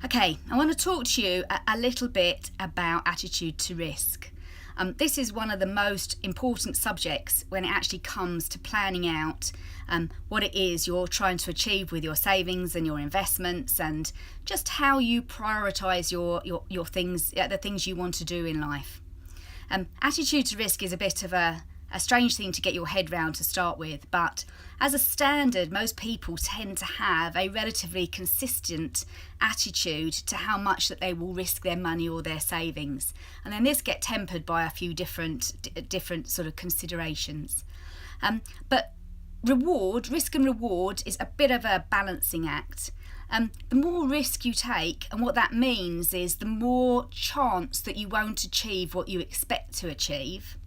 Okay, I want to talk to you a little bit about attitude to risk. This is one of the most important subjects when it actually comes to planning out what it is you're trying to achieve with your savings and your investments, and just how you prioritise your things, the things you want to do in life. Attitude to risk is a bit of a strange thing to get your head round to start with, but as a standard, most people tend to have a relatively consistent attitude to how much that they will risk their money or their savings, and then this get tempered by a few different sort of considerations. But risk and reward is a bit of a balancing act. The more risk you take, and what that means is the more chance that you won't achieve what you expect to achieve.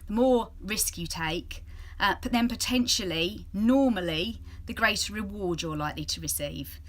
The more risk you take, but then potentially, normally, the greater reward you're likely to receive.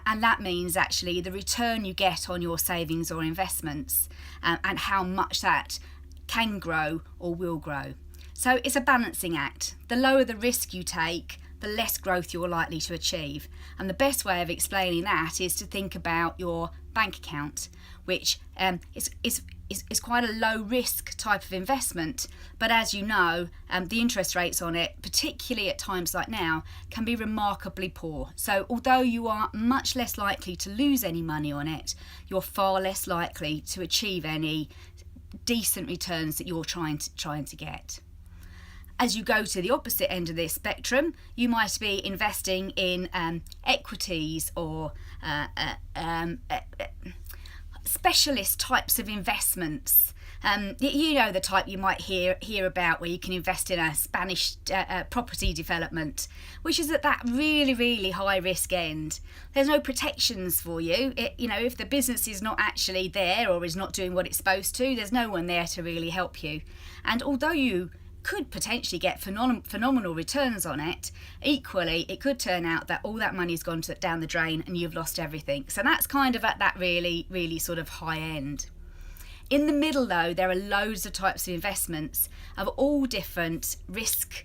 And that means actually the return you get on your savings or investments, and how much that can grow or will grow. So it's a balancing act. The lower the risk you take, the less growth you're likely to achieve. And the best way of explaining that is to think about your bank account, which is quite a low risk type of investment, but as you know, the interest rates on it, particularly at times like now, can be remarkably poor. So although you are much less likely to lose any money on it, you're far less likely to achieve any decent returns that you're trying to get. As you go to the opposite end of this spectrum, you might be investing in equities or specialist types of investments. You know, the type you might hear about, where you can invest in a Spanish property development, which is at that really, really high risk end. There's no protections for you. If the business is not actually there or is not doing what it's supposed to, there's no one there to really help you. And although you could potentially get phenomenal returns on it, equally it could turn out that all that money's gone down the drain and you've lost everything. So that's kind of at that really, really sort of high end. In the middle though, there are loads of types of investments of all different risk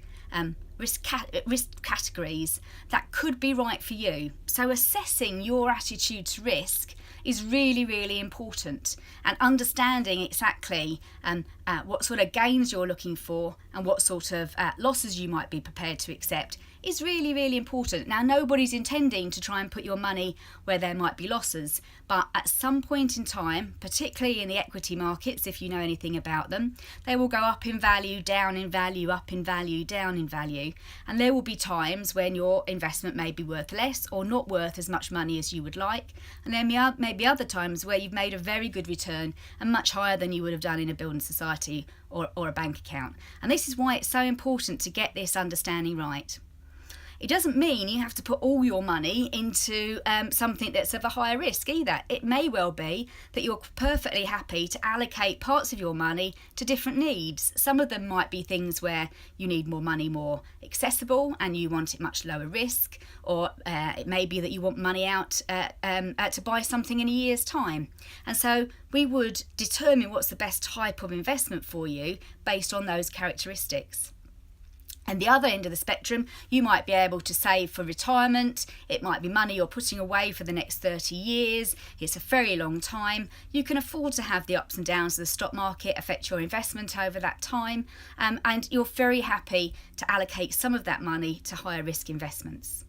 categories that could be right for you. So assessing your attitude to risk is really, really important, and understanding exactly what sort of gains you're looking for and what sort of losses you might be prepared to accept is really, really important. Now, nobody's intending to try and put your money where there might be losses, but at some point in time, particularly in the equity markets, if you know anything about them, they will go up in value, down in value, up in value, down in value, and there will be times when your investment may be worth less or not worth as much money as you would like, and there may be other times where you've made a very good return and much higher than you would have done in a building society or a bank account. And this is why it's so important to get this understanding right. It doesn't mean you have to put all your money into something that's of a higher risk either. It may well be that you're perfectly happy to allocate parts of your money to different needs. Some of them might be things where you need more money more accessible and you want it much lower risk, or it may be that you want money out to buy something in a year's time. And so we would determine what's the best type of investment for you based on those characteristics. And the other end of the spectrum, you might be able to save for retirement. It might be money you're putting away for the next 30 years. It's a very long time. You can afford to have the ups and downs of the stock market affect your investment over that time. And you're very happy to allocate some of that money to higher risk investments.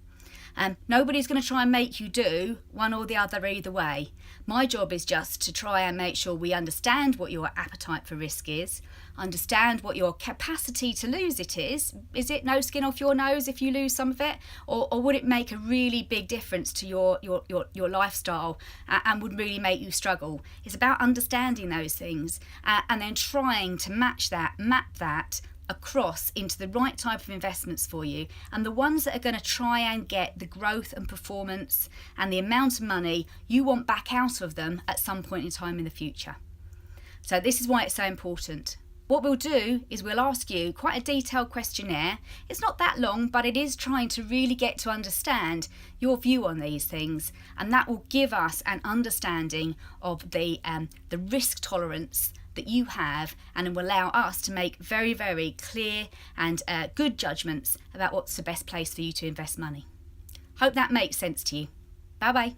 Nobody's going to try and make you do one or the other either way. My job is just to try and make sure we understand what your appetite for risk is, understand what your capacity to lose it is. Is it no skin off your nose if you lose some of it? Or would it make a really big difference to your lifestyle and would really make you struggle? It's about understanding those things and then trying to map that across into the right type of investments for you, and the ones that are going to try and get the growth and performance and the amount of money you want back out of them at some point in time in the future. So this is why it's so important. What we'll do is we'll ask you quite a detailed questionnaire. It's not that long, but it is trying to really get to understand your view on these things, and that will give us an understanding of the risk tolerance that you have, and it will allow us to make very, very clear and good judgments about what's the best place for you to invest money. Hope that makes sense to you. Bye bye.